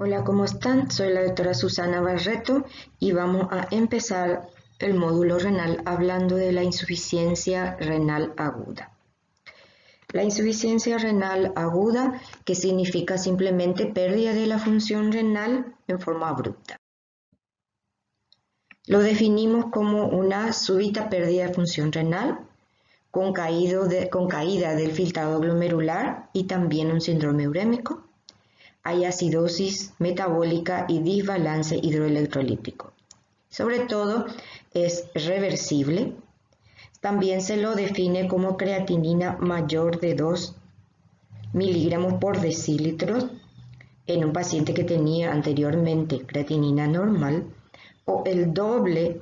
Hola, ¿cómo están? Soy la doctora Susana Barreto y vamos a empezar el módulo renal hablando de la insuficiencia renal aguda. La insuficiencia renal aguda, que significa simplemente pérdida de la función renal en forma abrupta. Lo definimos como una súbita pérdida de función renal con caída del filtrado glomerular y también un síndrome urémico. Hay acidosis metabólica y desbalance hidroelectrolítico. Sobre todo es reversible. También se lo define como creatinina mayor de 2 miligramos por decilitro en un paciente que tenía anteriormente creatinina normal o el doble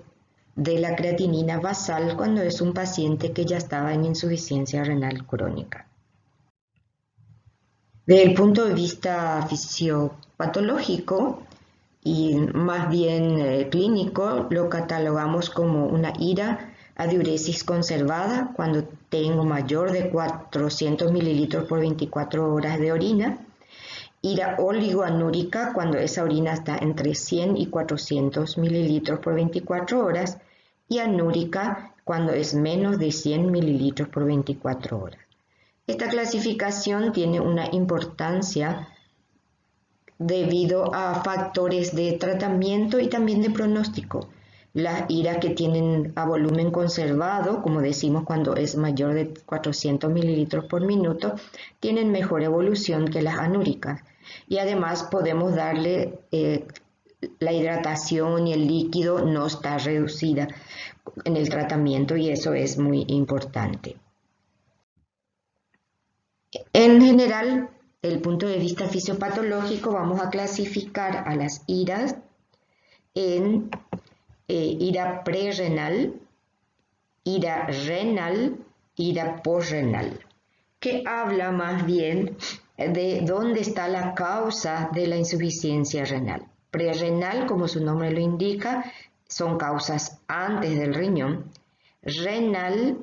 de la creatinina basal cuando es un paciente que ya estaba en insuficiencia renal crónica. Desde el punto de vista fisiopatológico y más bien clínico, lo catalogamos como una ira a diuresis conservada cuando tengo mayor de 400 mililitros por 24 horas de orina, ira oligoanúrica cuando esa orina está entre 100 y 400 mililitros por 24 horas y anúrica cuando es menos de 100 mililitros por 24 horas. Esta clasificación tiene una importancia debido a factores de tratamiento y también de pronóstico. Las iras que tienen a volumen conservado, como decimos cuando es mayor de 400 mililitros por minuto, tienen mejor evolución que las anúricas. Y además podemos darle la hidratación y el líquido no está reducida en el tratamiento y eso es muy importante. En general, desde el punto de vista fisiopatológico, vamos a clasificar a las iras en ira prerrenal, ira renal, ira posrenal, que habla más bien de dónde está la causa de la insuficiencia renal. Prerrenal, como su nombre lo indica, son causas antes del riñón. Renal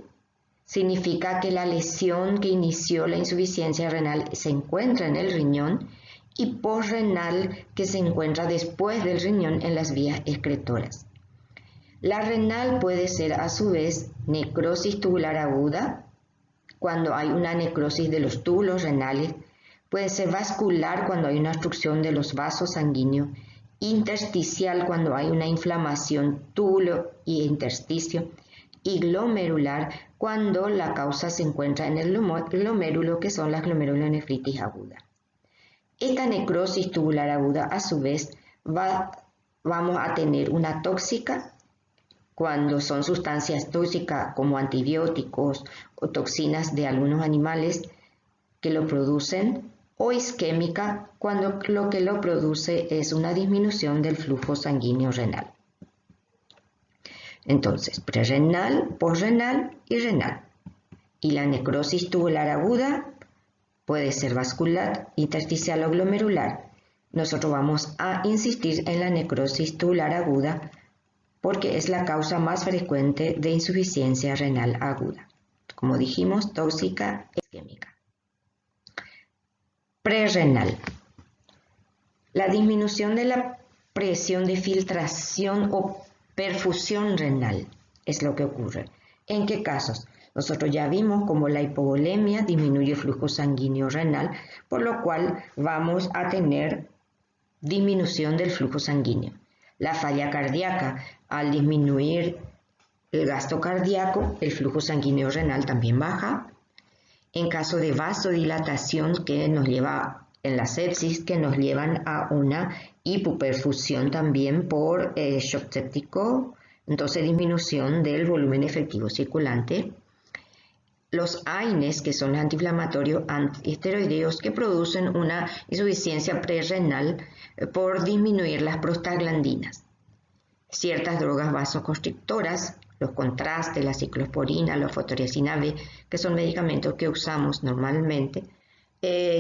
significa que la lesión que inició la insuficiencia renal se encuentra en el riñón y posrenal que se encuentra después del riñón en las vías excretoras. La renal puede ser a su vez necrosis tubular aguda, cuando hay una necrosis de los túbulos renales, puede ser vascular cuando hay una obstrucción de los vasos sanguíneos, intersticial cuando hay una inflamación túbulo y intersticio, y glomerular cuando la causa se encuentra en el glomérulo, que son las glomerulonefritis agudas. Esta necrosis tubular aguda, a su vez, vamos a tener una tóxica cuando son sustancias tóxicas como antibióticos o toxinas de algunos animales que lo producen, o isquémica cuando lo que lo produce es una disminución del flujo sanguíneo renal. Entonces, prerrenal, posrenal y renal. Y la necrosis tubular aguda puede ser vascular, intersticial o glomerular. Nosotros vamos a insistir en la necrosis tubular aguda porque es la causa más frecuente de insuficiencia renal aguda. Como dijimos, tóxica e isquémica. Prerrenal. La disminución de la presión de filtración o perfusión renal es lo que ocurre. ¿En qué casos? Nosotros ya vimos cómo la hipovolemia disminuye el flujo sanguíneo renal, por lo cual vamos a tener disminución del flujo sanguíneo. La falla cardíaca, al disminuir el gasto cardíaco, el flujo sanguíneo renal también baja. En caso de vasodilatación que nos lleva en la sepsis, que nos llevan a una hipoperfusión también por shock séptico, entonces disminución del volumen efectivo circulante. Los AINES, que son los antiinflamatorios antiesteroideos, que producen una insuficiencia prerrenal por disminuir las prostaglandinas. Ciertas drogas vasoconstrictoras, los contrastes, la ciclosporina, la fosforiacina B, que son medicamentos que usamos normalmente,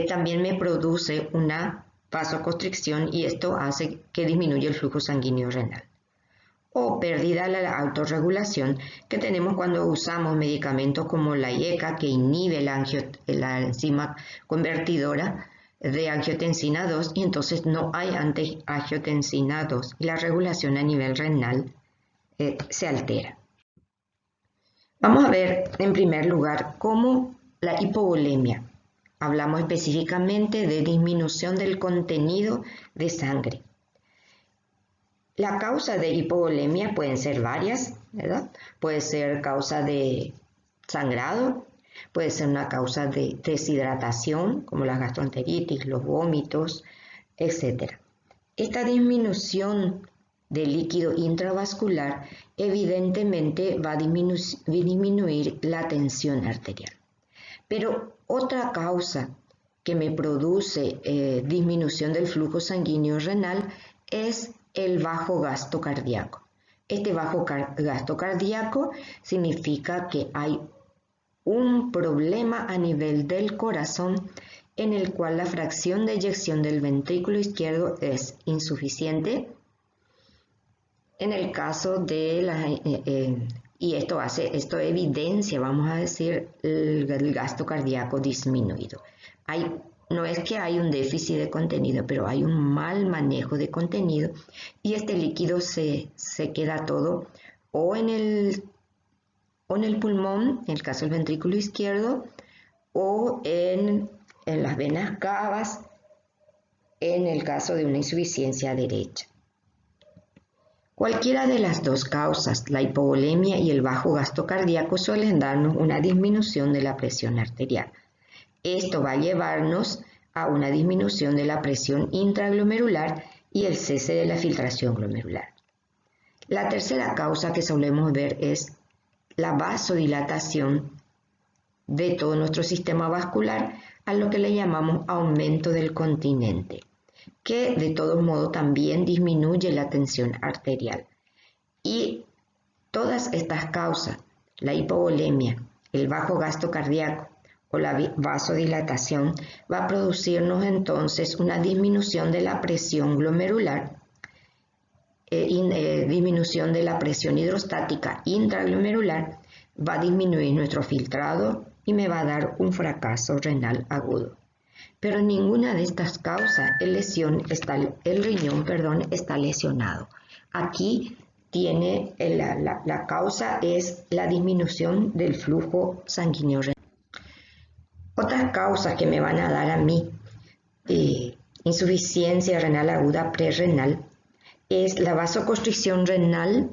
también me produce una vasoconstricción y esto hace que disminuya el flujo sanguíneo renal. O pérdida de la autorregulación que tenemos cuando usamos medicamentos como la IECA, que inhibe la enzima convertidora de angiotensina 2 y entonces no hay antiangiotensina 2 y la regulación a nivel renal se altera. Vamos a ver en primer lugar cómo la hipovolemia. Hablamos específicamente de disminución del contenido de sangre. La causa de hipovolemia pueden ser varias, ¿verdad? Puede ser causa de sangrado, puede ser una causa de deshidratación, como la gastroenteritis, los vómitos, etc. Esta disminución de líquido intravascular evidentemente va a disminuir la tensión arterial. Pero otra causa que me produce disminución del flujo sanguíneo renal es el bajo gasto cardíaco. Este bajo gasto cardíaco significa que hay un problema a nivel del corazón en el cual la fracción de eyección del ventrículo izquierdo es insuficiente. En el caso de y esto evidencia, vamos a decir, el gasto cardíaco disminuido. No es que hay un déficit de contenido, pero hay un mal manejo de contenido y este líquido se queda todo o en el pulmón, en el caso del ventrículo izquierdo, o en las venas cavas, en el caso de una insuficiencia derecha. Cualquiera de las dos causas, la hipovolemia y el bajo gasto cardíaco, suelen darnos una disminución de la presión arterial. Esto va a llevarnos a una disminución de la presión intraglomerular y el cese de la filtración glomerular. La tercera causa que solemos ver es la vasodilatación de todo nuestro sistema vascular, a lo que le llamamos aumento del continente, que de todos modos también disminuye la tensión arterial. Y todas estas causas, la hipovolemia, el bajo gasto cardíaco o la vasodilatación, va a producirnos entonces una disminución de la presión glomerular, disminución de la presión hidrostática intraglomerular, va a disminuir nuestro filtrado y me va a dar un fracaso renal agudo. Pero en ninguna de estas causas el riñón está lesionado. Aquí tiene la causa es la disminución del flujo sanguíneo renal. Otras causas que me van a dar a mí insuficiencia renal aguda prerrenal es la vasoconstricción renal,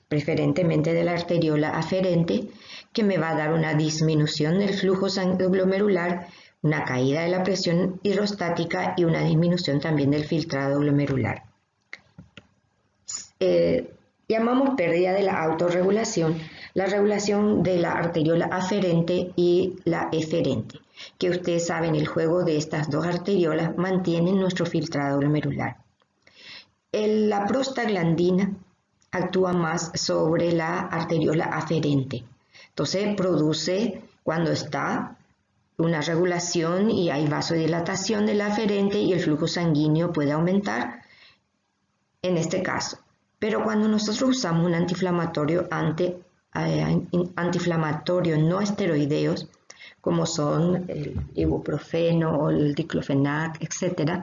preferentemente de la arteriola aferente, que me va a dar una disminución del flujo glomerular, una caída de la presión hidrostática y una disminución también del filtrado glomerular. Llamamos pérdida de la autorregulación, la regulación de la arteriola aferente y la eferente, que ustedes saben, el juego de estas dos arteriolas mantienen nuestro filtrado glomerular. La prostaglandina actúa más sobre la arteriola aferente, entonces produce, cuando está una regulación y hay vasodilatación de la aferente y el flujo sanguíneo puede aumentar en este caso. Pero cuando nosotros usamos un antiinflamatorio, antiinflamatorio no esteroideos, como son el ibuprofeno o el diclofenac, etc.,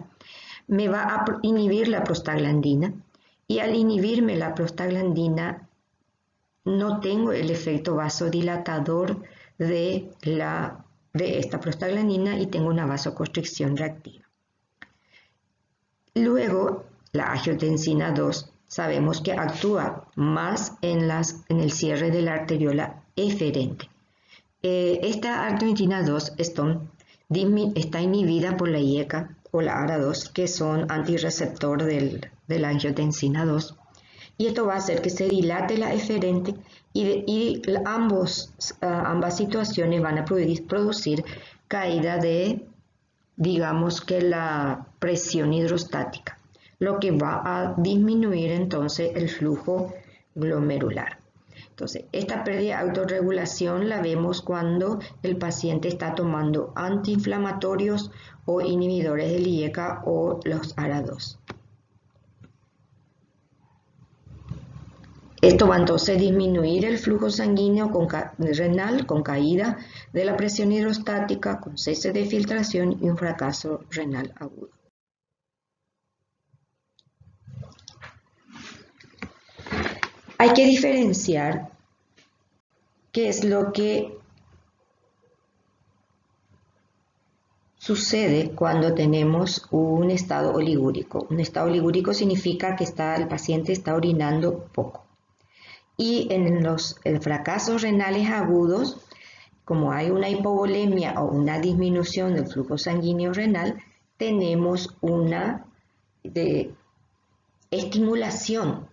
me va a inhibir la prostaglandina y al inhibirme la prostaglandina no tengo el efecto vasodilatador de esta prostaglandina y tengo una vasoconstricción reactiva. Luego, la angiotensina 2 sabemos que actúa más en el cierre de la arteriola eferente. Esta angiotensina 2 está inhibida por la IECA o la ARA2, que son antirreceptor de la angiotensina 2, y esto va a hacer que se dilate la eferente y ambas situaciones van a producir caída de, digamos que la presión hidrostática, lo que va a disminuir entonces el flujo glomerular. Entonces, esta pérdida de autorregulación la vemos cuando el paciente está tomando antiinflamatorios o inhibidores del IECA o los ARA2. Esto va entonces a disminuir el flujo sanguíneo renal con caída de la presión hidrostática, con cese de filtración y un fracaso renal agudo. Hay que diferenciar qué es lo que sucede cuando tenemos un estado oligúrico. Un estado oligúrico significa que el paciente está orinando poco. Y en los fracasos renales agudos, como hay una hipovolemia o una disminución del flujo sanguíneo renal, tenemos una estimulación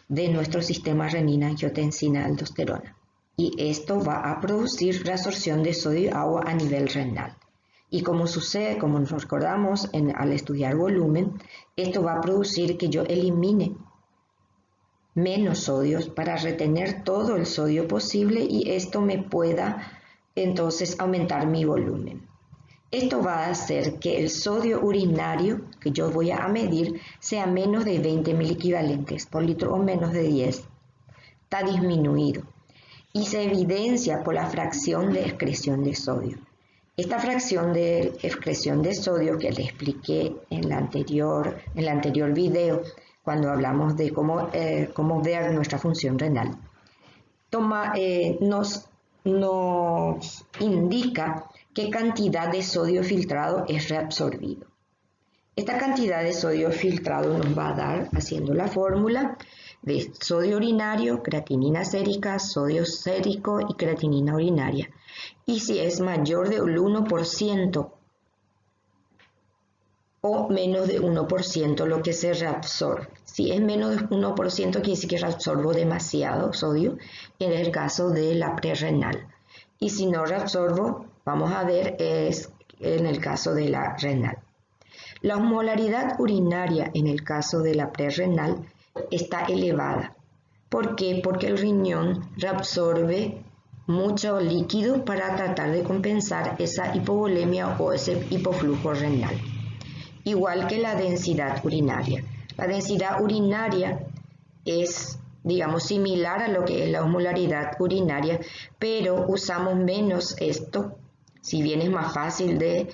de nuestro sistema renina-angiotensina-aldosterona. Y esto va a producir reabsorción de sodio y agua a nivel renal. Y como sucede, como nos recordamos al estudiar volumen, esto va a producir que yo elimine menos sodios para retener todo el sodio posible y esto me pueda entonces aumentar mi volumen. Esto va a hacer que el sodio urinario que yo voy a medir sea menos de 20 miliequivalentes por litro o menos de 10. Está disminuido y se evidencia por la fracción de excreción de sodio. Esta fracción de excreción de sodio que le expliqué en el anterior video, cuando hablamos de cómo ver nuestra función renal, nos indica qué cantidad de sodio filtrado es reabsorbido. Esta cantidad de sodio filtrado nos va a dar, haciendo la fórmula, de sodio urinario, creatinina sérica, sodio sérico y creatinina urinaria. Y si es mayor del 1% o menos de 1% lo que se reabsorbe. Si es menos de 1% quiere decir que reabsorbo demasiado sodio, en el caso de la prerrenal. Y si no reabsorbo, vamos a ver, es en el caso de la renal. La osmolaridad urinaria en el caso de la prerrenal está elevada. ¿Por qué? Porque el riñón reabsorbe mucho líquido para tratar de compensar esa hipovolemia o ese hipoflujo renal. Igual que la densidad urinaria. La densidad urinaria es, digamos, similar a lo que es la osmolaridad urinaria, pero usamos menos esto, si bien es más fácil de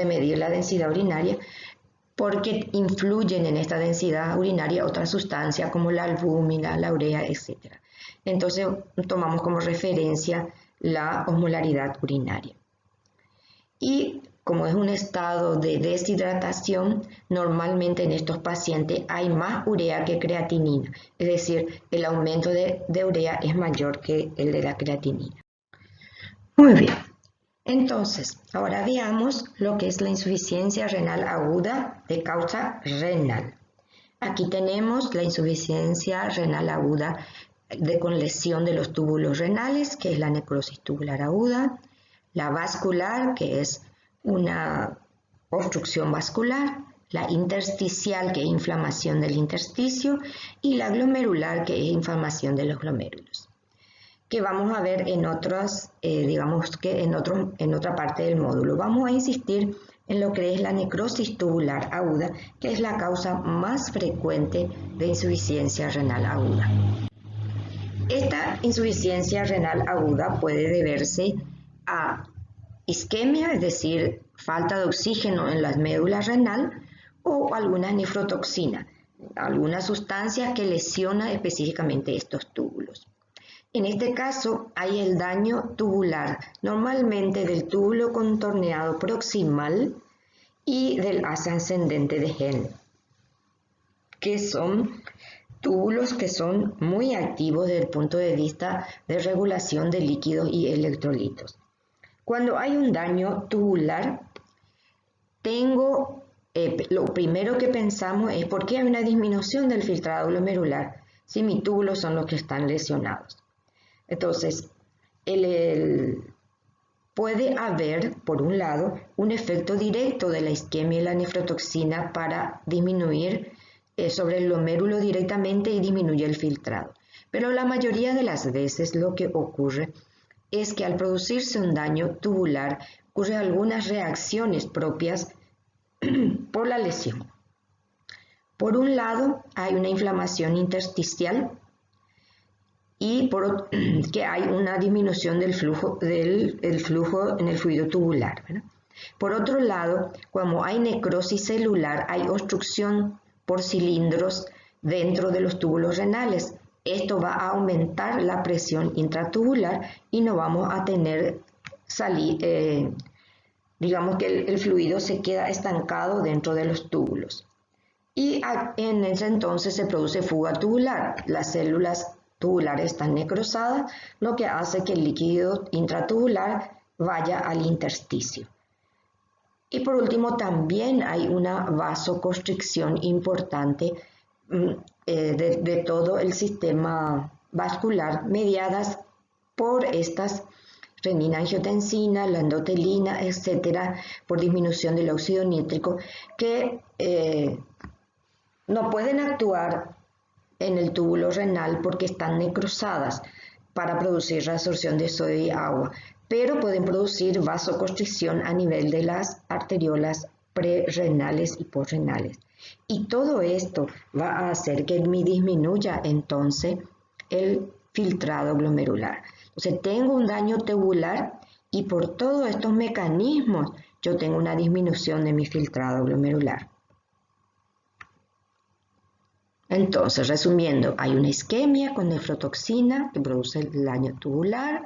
medir la densidad urinaria, porque influyen en esta densidad urinaria otras sustancias como la albúmina, la urea, etc. Entonces tomamos como referencia la osmolaridad urinaria. Y como es un estado de deshidratación, normalmente en estos pacientes hay más urea que creatinina, es decir, el aumento de urea es mayor que el de la creatinina. Muy bien. Entonces, ahora veamos lo que es la insuficiencia renal aguda de causa renal. Aquí tenemos la insuficiencia renal aguda con lesión de los túbulos renales, que es la necrosis tubular aguda, la vascular, que es una obstrucción vascular, la intersticial, que es inflamación del intersticio, y la glomerular, que es inflamación de los glomérulos, que vamos a ver en otras, en otra parte del módulo. Vamos a insistir en lo que es la necrosis tubular aguda, que es la causa más frecuente de insuficiencia renal aguda. Esta insuficiencia renal aguda puede deberse a isquemia, es decir, falta de oxígeno en la médula renal, o alguna nefrotoxina, alguna sustancia que lesiona específicamente estos túbulos. En este caso hay el daño tubular, normalmente del túbulo contorneado proximal y del asa ascendente de Henle, que son túbulos que son muy activos desde el punto de vista de regulación de líquidos y electrolitos. Cuando hay un daño tubular, lo primero que pensamos es ¿por qué hay una disminución del filtrado glomerular si mis túbulos son los que están lesionados? Entonces, puede haber, por un lado, un efecto directo de la isquemia y la nefrotoxina para disminuir sobre el glomérulo directamente y disminuye el filtrado. Pero la mayoría de las veces lo que ocurre es que al producirse un daño tubular, ocurren algunas reacciones propias por la lesión. Por un lado, hay una inflamación intersticial y que hay una disminución del flujo, el flujo en el fluido tubular, ¿verdad? Por otro lado, como hay necrosis celular, hay obstrucción por cilindros dentro de los túbulos renales. Esto va a aumentar la presión intratubular y no vamos a tener digamos que el fluido se queda estancado dentro de los túbulos. Y en ese entonces se produce fuga tubular. Las células tubulares están necrosadas, lo que hace que el líquido intratubular vaya al intersticio. Y por último, también hay una vasoconstricción importante de todo el sistema vascular, mediadas por estas renina, angiotensina, la endotelina, etcétera, por disminución del óxido nítrico, que no pueden actuar en el túbulo renal porque están necrosadas para producir reabsorción de sodio y agua, pero pueden producir vasoconstricción a nivel de las arteriolas prerrenales y posrenales. Y todo esto va a hacer que disminuya entonces el filtrado glomerular. Entonces tengo un daño tubular y por todos estos mecanismos yo tengo una disminución de mi filtrado glomerular. Entonces, resumiendo, hay una isquemia con nefrotoxina que produce el daño tubular,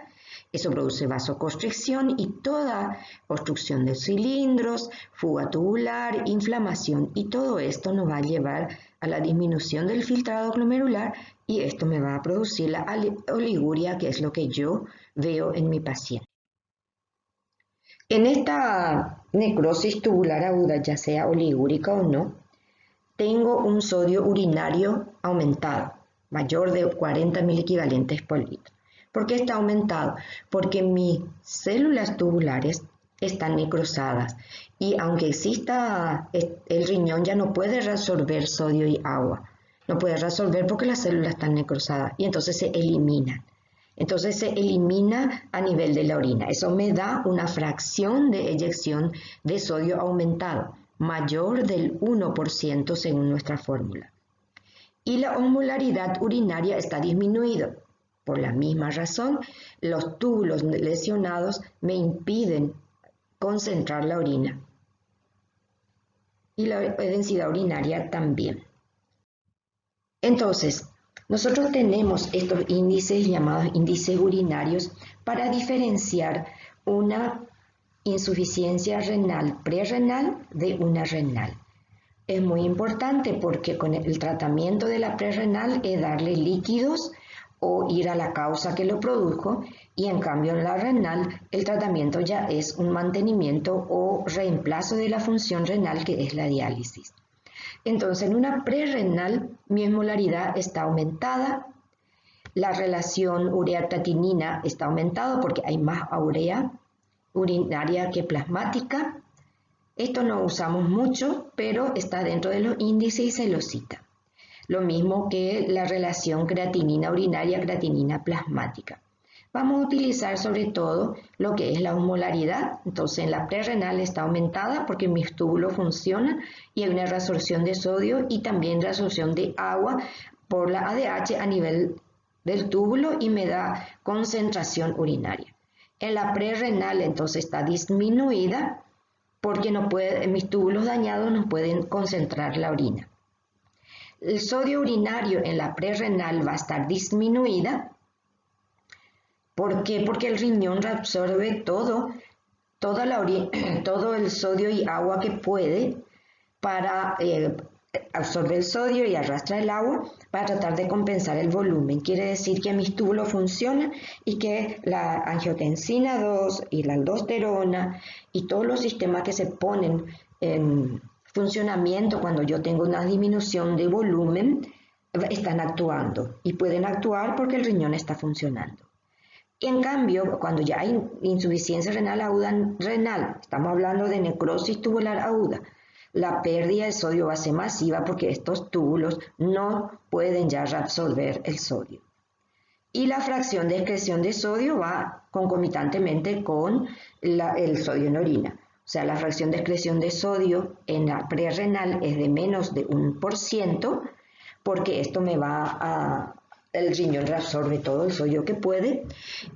eso produce vasoconstricción y toda obstrucción de cilindros, fuga tubular, inflamación, y todo esto nos va a llevar a la disminución del filtrado glomerular y esto me va a producir la oliguria, que es lo que yo veo en mi paciente. En esta necrosis tubular aguda, ya sea oligúrica o no, tengo un sodio urinario aumentado, mayor de 40 miliequivalentes por litro. ¿Por qué está aumentado? Porque mis células tubulares están necrosadas y aunque exista el riñón ya no puede reabsorber sodio y agua. No puede reabsorber porque las células están necrosadas y entonces se eliminan. Entonces se elimina a nivel de la orina. Eso me da una fracción de eyección de sodio aumentado, mayor del 1% según nuestra fórmula. Y la osmolaridad urinaria está disminuida. Por la misma razón, los túbulos lesionados me impiden concentrar la orina. Y la densidad urinaria también. Entonces, nosotros tenemos estos índices llamados índices urinarios para diferenciar una insuficiencia renal prerrenal de una renal. Es muy importante porque con el tratamiento de la prerrenal es darle líquidos o ir a la causa que lo produjo, y en cambio en la renal el tratamiento ya es un mantenimiento o reemplazo de la función renal, que es la diálisis. Entonces en una prerrenal mi osmolaridad está aumentada, la relación urea-creatinina está aumentada porque hay más urea urinaria que plasmática. Esto no usamos mucho, pero está dentro de los índices y se lo cita. Lo mismo que la relación creatinina urinaria, creatinina plasmática. Vamos a utilizar sobre todo lo que es la osmolaridad. Entonces en la prerrenal está aumentada porque mis túbulos funcionan y hay una reabsorción de sodio y también reabsorción de agua por la ADH a nivel del túbulo y me da concentración urinaria. En la prerrenal entonces está disminuida porque mis túbulos dañados no pueden concentrar la orina. El sodio urinario en la prerrenal va a estar disminuida. ¿Por qué? Porque el riñón reabsorbe todo el sodio y agua que puede para absorber el sodio y arrastra el agua para tratar de compensar el volumen. Quiere decir que mis túbulos funcionan y que la angiotensina 2 y la aldosterona y todos los sistemas que se ponen en funcionamiento cuando yo tengo una disminución de volumen están actuando y pueden actuar porque el riñón está funcionando. Y en cambio, cuando ya hay insuficiencia renal aguda renal, estamos hablando de necrosis tubular aguda, la pérdida de sodio va a ser masiva porque estos túbulos no pueden ya reabsorber el sodio. Y la fracción de excreción de sodio va concomitantemente con el sodio en orina. O sea, la fracción de excreción de sodio en la prerrenal es de menos de 1%, porque esto me va el riñón reabsorbe todo el sodio que puede,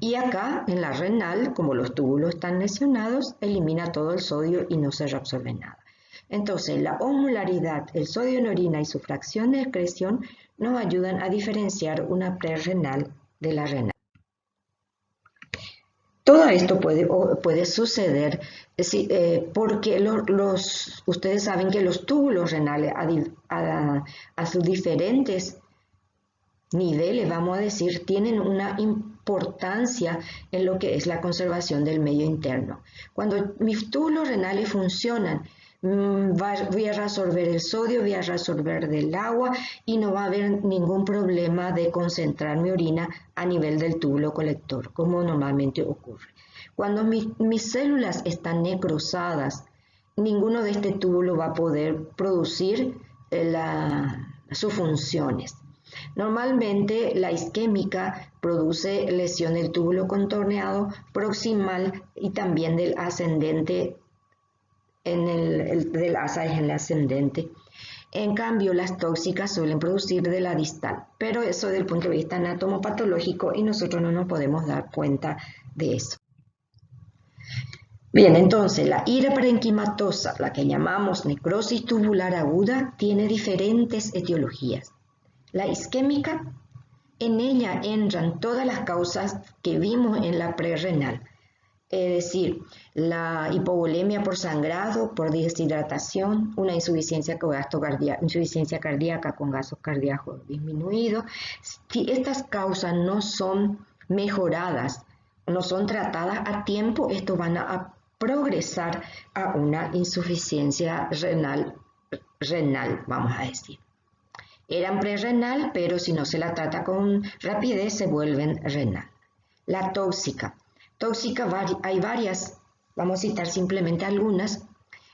y acá en la renal, como los túbulos están lesionados, elimina todo el sodio y no se reabsorbe nada. Entonces, la osmolaridad, el sodio en orina y su fracción de excreción nos ayudan a diferenciar una prerrenal de la renal. Todo esto puede suceder porque ustedes saben que los túbulos renales a sus diferentes niveles, vamos a decir, tienen una importancia en lo que es la conservación del medio interno. Cuando mis túbulos renales funcionan, voy a reabsorber el sodio, voy a reabsorber del agua y no va a haber ningún problema de concentrar mi orina a nivel del túbulo colector, como normalmente ocurre. Cuando mis células están necrosadas, ninguno de este túbulo va a poder producir sus funciones. Normalmente la isquémica produce lesión del túbulo contorneado proximal y también del ascendente, del asa es en el ascendente. En cambio, las tóxicas suelen producir de la distal, pero eso desde el punto de vista anatomopatológico y nosotros no nos podemos dar cuenta de eso. Bien, entonces la ira parenquimatosa, la que llamamos necrosis tubular aguda, tiene diferentes etiologías. La isquémica, en ella entran todas las causas que vimos en la prerrenal, es decir, la hipovolemia por sangrado, por deshidratación, una insuficiencia cardíaca con gases cardíacos disminuidos. Si estas causas no son mejoradas, no son tratadas a tiempo, estos van a progresar a una insuficiencia renal, vamos a decir. Eran prerrenal, pero si no se la trata con rapidez, se vuelven renal. La tóxica. Hay varias, vamos a citar simplemente algunas.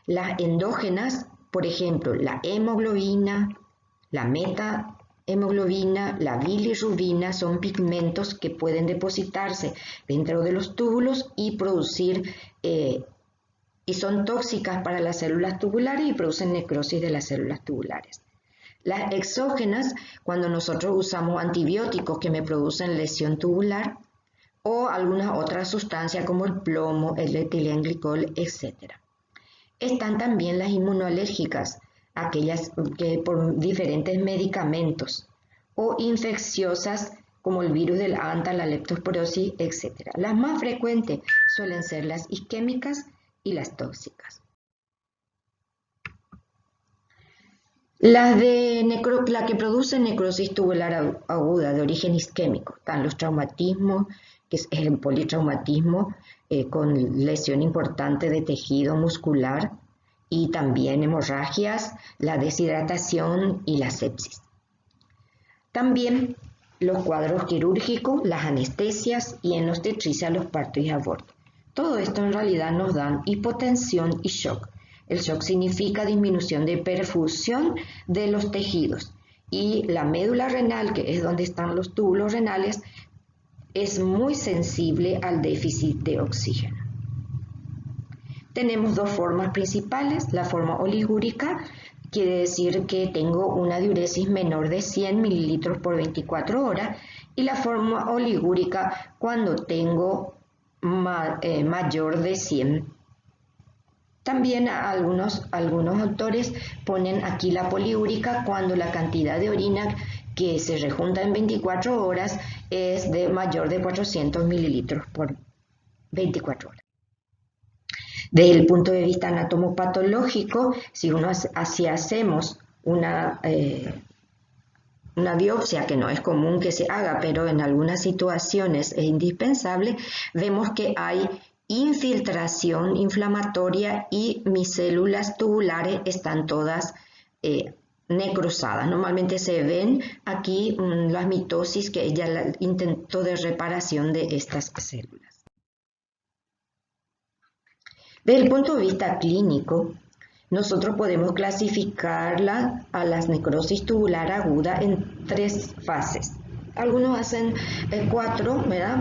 Las endógenas, por ejemplo, la hemoglobina, la metahemoglobina, la bilirrubina, son pigmentos que pueden depositarse dentro de los túbulos y producir, y son tóxicas para las células tubulares y producen necrosis de las células tubulares. Las exógenas, cuando nosotros usamos antibióticos que me producen lesión tubular o algunas otras sustancias como el plomo, el etilenglicol, etc. Están también las inmunoalérgicas, aquellas que por diferentes medicamentos, o infecciosas como el virus del Anta, la leptospirosis, etc. Las más frecuentes suelen ser las isquémicas y las tóxicas. La que produce necrosis tubular aguda de origen isquémico, están los traumatismos, que es el politraumatismo con lesión importante de tejido muscular y también hemorragias, la deshidratación y la sepsis. También los cuadros quirúrgicos, las anestesias y en obstetricia los partos y abortos. Todo esto en realidad nos dan hipotensión y shock. El shock significa disminución de perfusión de los tejidos y la médula renal, que es donde están los túbulos renales, es muy sensible al déficit de oxígeno. Tenemos dos formas principales. La forma oligúrica quiere decir que tengo una diuresis menor de 100 mililitros por 24 horas y la forma oligúrica cuando tengo mayor de 100. También algunos autores ponen aquí la poliúrica cuando la cantidad de orina que se rejunta en 24 horas es de mayor de 400 mililitros por 24 horas. Desde el punto de vista anatomopatológico, si hacemos una biopsia, que no es común que se haga, pero en algunas situaciones es indispensable, vemos que hay infiltración inflamatoria y mis células tubulares están todas necrosadas. Normalmente se ven aquí las mitosis, que es ya el intento de reparación de estas células. Desde el punto de vista clínico, nosotros podemos clasificarla a las necrosis tubular aguda en 3 fases. Algunos hacen 4, ¿verdad?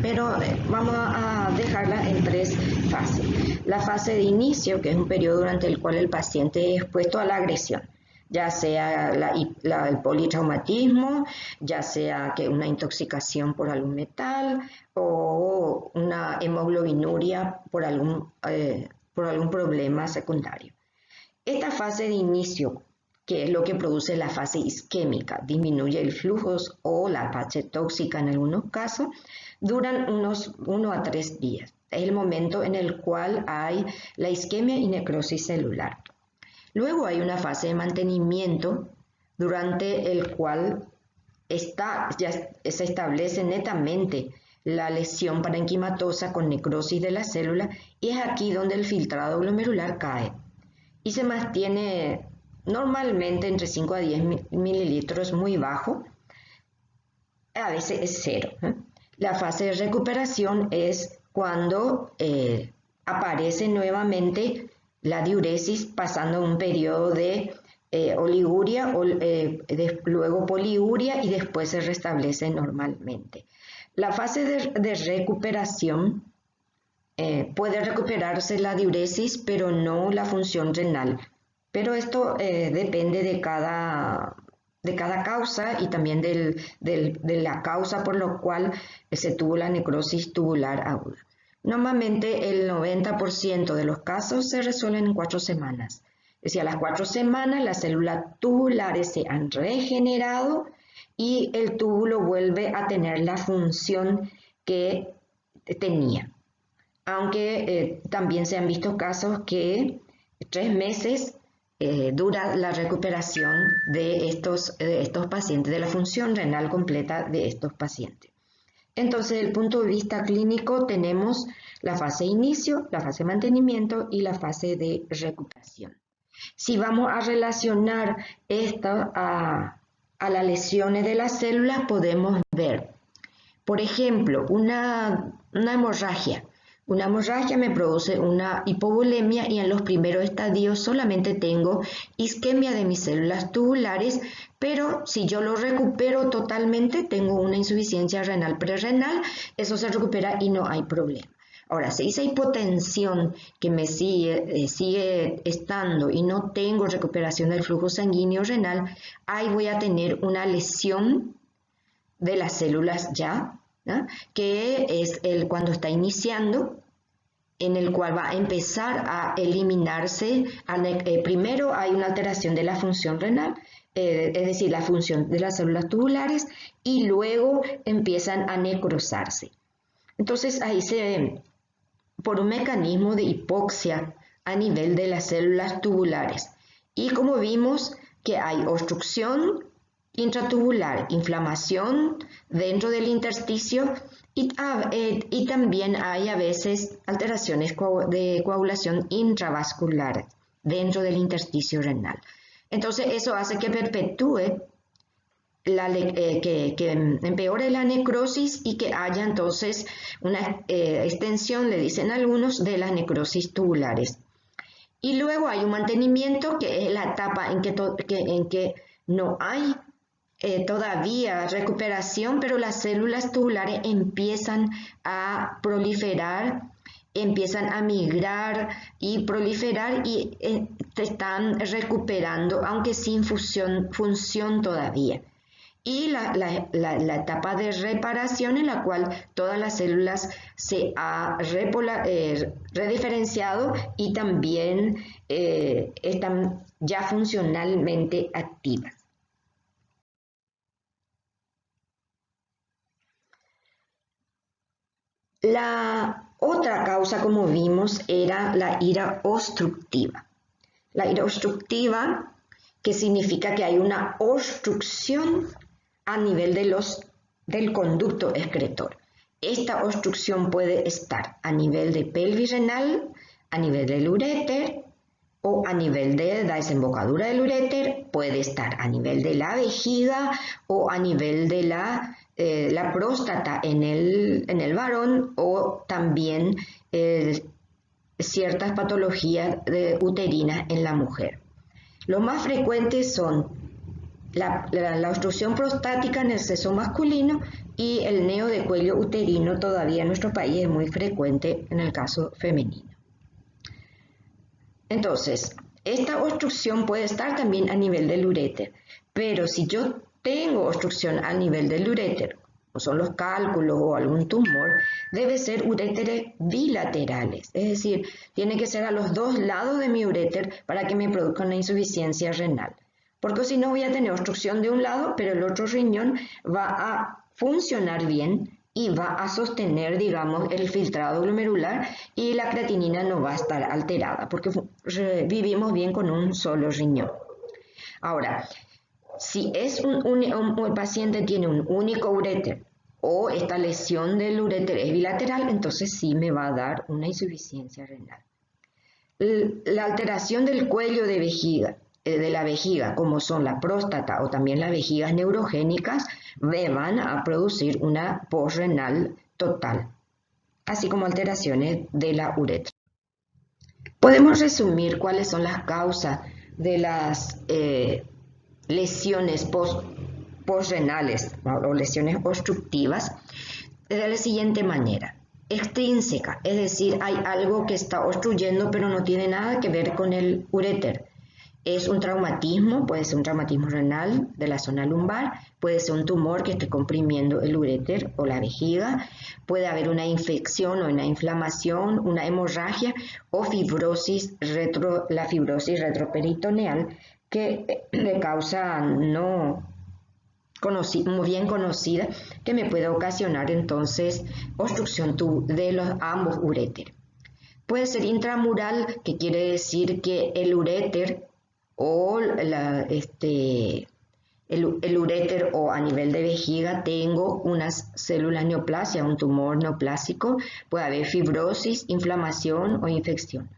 pero vamos a dejarla en 3 fases. La fase de inicio, que es un periodo durante el cual el paciente es expuesto a la agresión, ya sea el politraumatismo, ya sea que una intoxicación por algún metal o una hemoglobinuria por algún problema secundario. Esta fase de inicio, que es lo que produce la fase isquémica, disminuye el flujo o la fase tóxica en algunos casos, duran unos 1 a 3 días. Es el momento en el cual hay la isquemia y necrosis celular. Luego hay una fase de mantenimiento durante el cual ya se establece netamente la lesión parenquimatosa con necrosis de la célula y es aquí donde el filtrado glomerular cae y se mantiene normalmente entre 5 a 10 mililitros, muy bajo, a veces es 0. La fase de recuperación es cuando aparece nuevamente la diuresis pasando un periodo de oliguria, luego poliuria y después se restablece normalmente. La fase de recuperación puede recuperarse la diuresis, pero no la función renal. Pero esto depende de cada causa y también de la causa por la cual se tuvo la necrosis tubular aguda. Normalmente el 90% de los casos se resuelven en 4 semanas. Es decir, a las 4 semanas las células tubulares se han regenerado y el túbulo vuelve a tener la función que tenía. Aunque también se han visto casos que 3 meses dura la recuperación de estos pacientes, de la función renal completa de estos pacientes. Entonces, desde el punto de vista clínico, tenemos la fase de inicio, la fase de mantenimiento y la fase de recuperación. Si vamos a relacionar esto a las lesiones de las células, podemos ver, por ejemplo, una hemorragia. Una hemorragia me produce una hipovolemia y en los primeros estadios solamente tengo isquemia de mis células tubulares, pero si yo lo recupero totalmente, tengo una insuficiencia renal prerrenal, eso se recupera y no hay problema. Ahora, si esa hipotensión que me sigue estando y no tengo recuperación del flujo sanguíneo renal, ahí voy a tener una lesión de las células ya, ¿no? Que es cuando está iniciando, en el cual va a empezar a eliminarse, primero hay una alteración de la función renal, es decir, la función de las células tubulares, y luego empiezan a necrosarse. Entonces ahí por un mecanismo de hipoxia a nivel de las células tubulares. Y como vimos que hay obstrucción intratubular, inflamación dentro del intersticio y también hay a veces alteraciones de coagulación intravascular dentro del intersticio renal. Entonces eso hace que perpetúe, que empeore la necrosis y que haya entonces una extensión, le dicen algunos, de las necrosis tubulares. Y luego hay un mantenimiento, que es la etapa en que no hay todavía recuperación, pero las células tubulares empiezan a proliferar, empiezan a migrar y proliferar y se están recuperando, aunque sin función todavía. Y la etapa de reparación en la cual todas las células se han rediferenciado y también están ya funcionalmente activas. La otra causa, como vimos, era la ira obstructiva. La ira obstructiva, que significa que hay una obstrucción a nivel del conducto excretor. Esta obstrucción puede estar a nivel de pelvis renal, a nivel del uréter o a nivel de la desembocadura del uréter, puede estar a nivel de la vejiga o a nivel de la próstata en el varón o también ciertas patologías uterinas en la mujer. Los más frecuentes son la obstrucción prostática en el sexo masculino y el neo de cuello uterino todavía en nuestro país es muy frecuente en el caso femenino. Entonces, esta obstrucción puede estar también a nivel del uréter, pero si yo tengo obstrucción a nivel del uréter, o son los cálculos o algún tumor, debe ser uréteres bilaterales, es decir, tiene que ser a los dos lados de mi uréter para que me produzca una insuficiencia renal. Porque si no voy a tener obstrucción de un lado, pero el otro riñón va a funcionar bien y va a sostener, digamos, el filtrado glomerular y la creatinina no va a estar alterada porque vivimos bien con un solo riñón. Ahora, si es el paciente tiene un único uréter o esta lesión del uréter es bilateral, entonces sí me va a dar una insuficiencia renal. La alteración del cuello de la vejiga, como son la próstata o también las vejigas neurogénicas, van a producir una posrenal total, así como alteraciones de la uretra. Podemos resumir cuáles son las causas de las lesiones posrenales o lesiones obstructivas de la siguiente manera. Extrínseca, es decir, hay algo que está obstruyendo pero no tiene nada que ver con el uréter. Es un traumatismo, puede ser un traumatismo renal de la zona lumbar, puede ser un tumor que esté comprimiendo el uréter o la vejiga, puede haber una infección o una inflamación, una hemorragia o fibrosis la fibrosis retroperitoneal que le causa muy bien conocida, que me puede ocasionar entonces obstrucción de los ambos uréteres. Puede ser intramural, que quiere decir que el uréter o el uréter o a nivel de vejiga tengo unas células neoplasia, un tumor neoplásico, puede haber fibrosis, inflamación o infección.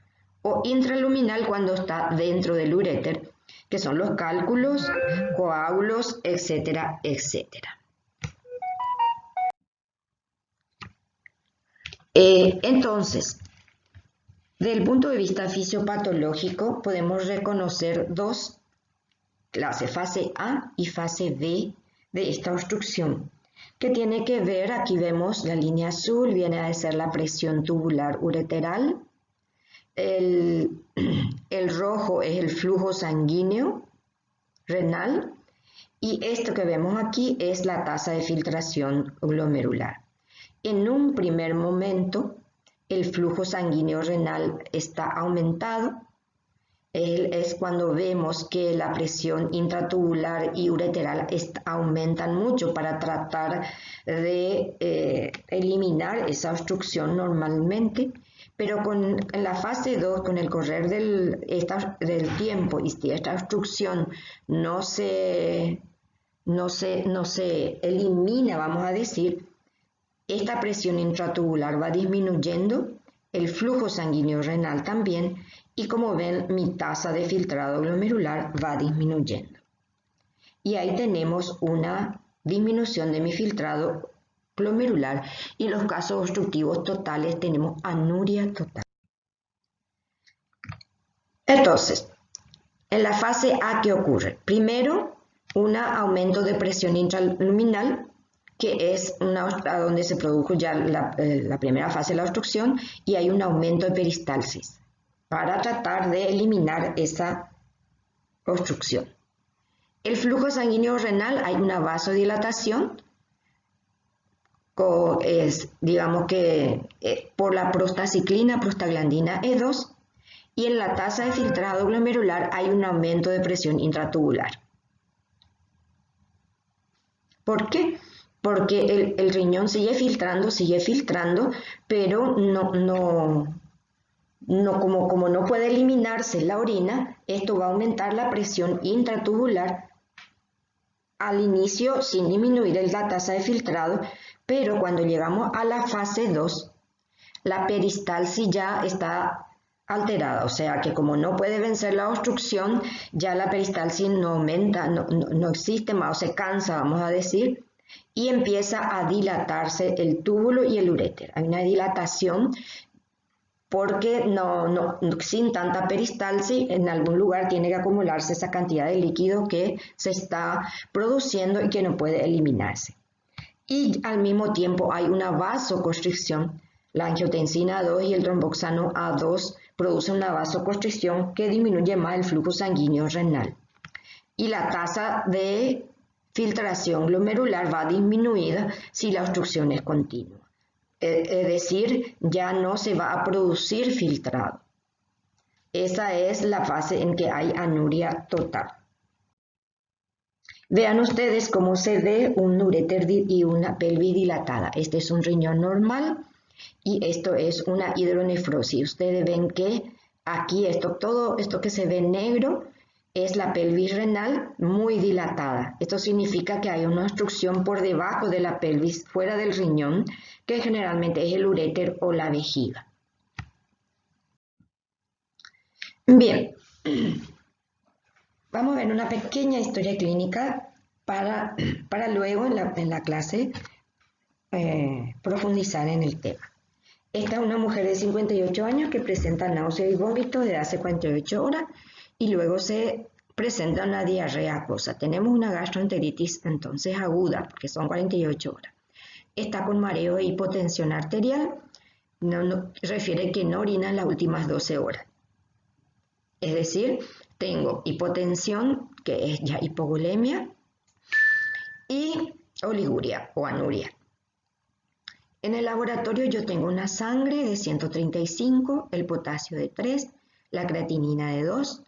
O intraluminal cuando está dentro del uréter, que son los cálculos, coágulos, etcétera, etcétera. Entonces, desde el punto de vista fisiopatológico, podemos reconocer dos clases, fase A y fase B de esta obstrucción, que tiene que ver, aquí vemos la línea azul, viene a ser la presión tubular ureteral, el rojo es el flujo sanguíneo renal y esto que vemos aquí es la tasa de filtración glomerular. En un primer momento, el flujo sanguíneo renal está aumentado. Es cuando vemos que la presión intratubular y ureteral aumentan mucho para tratar de eliminar esa obstrucción normalmente, pero en la fase 2, con el correr del tiempo y si esta obstrucción no se elimina, vamos a decir, esta presión intratubular va disminuyendo, el flujo sanguíneo renal también, y como ven, mi tasa de filtrado glomerular va disminuyendo. Y ahí tenemos una disminución de mi filtrado glomerular y en los casos obstructivos totales tenemos anuria total. Entonces, en la fase A, ¿qué ocurre? Primero, un aumento de presión intraluminal, que es a donde se produjo ya la primera fase de la obstrucción, y hay un aumento de peristalsis para tratar de eliminar esa obstrucción. El flujo sanguíneo renal, hay una vasodilatación, digamos que por la prostaciclina, prostaglandina E2, y en la tasa de filtrado glomerular hay un aumento de presión intratubular. ¿Por qué? Porque el riñón sigue filtrando, pero como no puede eliminarse la orina, esto va a aumentar la presión intratubular al inicio sin disminuir la tasa de filtrado, pero cuando llegamos a la fase 2, la peristalsis ya está alterada, o sea que como no puede vencer la obstrucción, ya la peristalsis no aumenta, no existe más, o se cansa, vamos a decir, y empieza a dilatarse el túbulo y el uréter. Hay una dilatación porque sin tanta peristalsis en algún lugar tiene que acumularse esa cantidad de líquido que se está produciendo y que no puede eliminarse. Y al mismo tiempo hay una vasoconstricción. La angiotensina 2 y el tromboxano A2 producen una vasoconstricción que disminuye más el flujo sanguíneo renal. Y la tasa de filtración glomerular va disminuida si la obstrucción es continua. Es decir, ya no se va a producir filtrado. Esa es la fase en que hay anuria total. Vean ustedes cómo se ve un uréter y una pelvis dilatada. Este es un riñón normal y esto es una hidronefrosis. Ustedes ven que aquí todo esto que se ve negro es la pelvis renal muy dilatada. Esto significa que hay una obstrucción por debajo de la pelvis, fuera del riñón, que generalmente es el uréter o la vejiga. Bien, vamos a ver una pequeña historia clínica para luego en la clase profundizar en el tema. Esta es una mujer de 58 años que presenta náusea y vómito desde hace 48 horas y luego se presenta una diarrea acuosa. Tenemos una gastroenteritis entonces aguda, porque son 48 horas. Está con mareo e hipotensión arterial, refiere que no orina en las últimas 12 horas. Es decir, tengo hipotensión, que es ya hipovolemia, y oliguria o anuria. En el laboratorio yo tengo una sangre de 135, el potasio de 3, la creatinina de 2,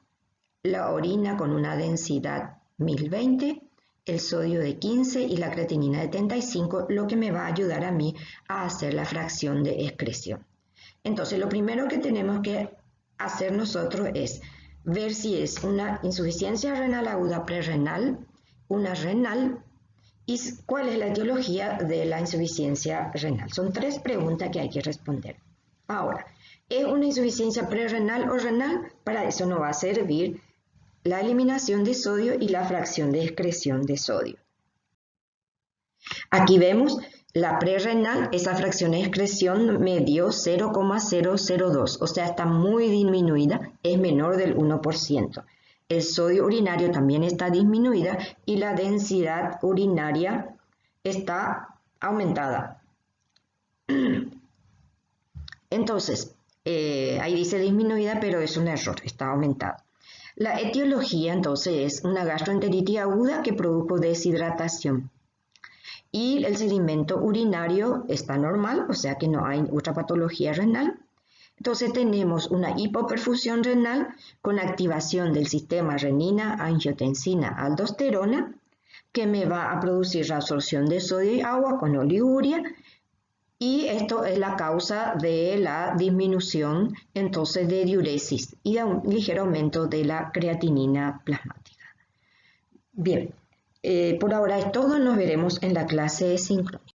la orina con una densidad 1020, el sodio de 15 y la creatinina de 35, lo que me va a ayudar a mí a hacer la fracción de excreción. Entonces, lo primero que tenemos que hacer nosotros es ver si es una insuficiencia renal aguda prerrenal, una renal, y cuál es la etiología de la insuficiencia renal. Son 3 preguntas que hay que responder. Ahora, ¿es una insuficiencia prerrenal o renal? Para eso nos va a servir la eliminación de sodio y la fracción de excreción de sodio. Aquí vemos la prerrenal, esa fracción de excreción me dio 0,002, o sea, está muy disminuida, es menor del 1%. El sodio urinario también está disminuida y la densidad urinaria está aumentada. Entonces, ahí dice disminuida, pero es un error, está aumentada. La etiología entonces es una gastroenteritis aguda que produjo deshidratación. Y el sedimento urinario está normal, o sea que no hay otra patología renal. Entonces tenemos una hipoperfusión renal con activación del sistema renina, angiotensina, aldosterona, que me va a producir reabsorción de sodio y agua con oliguria, y esto es la causa de la disminución entonces de diuresis y de un ligero aumento de la creatinina plasmática. Bien, por ahora es todo, nos veremos en la clase sincrónica.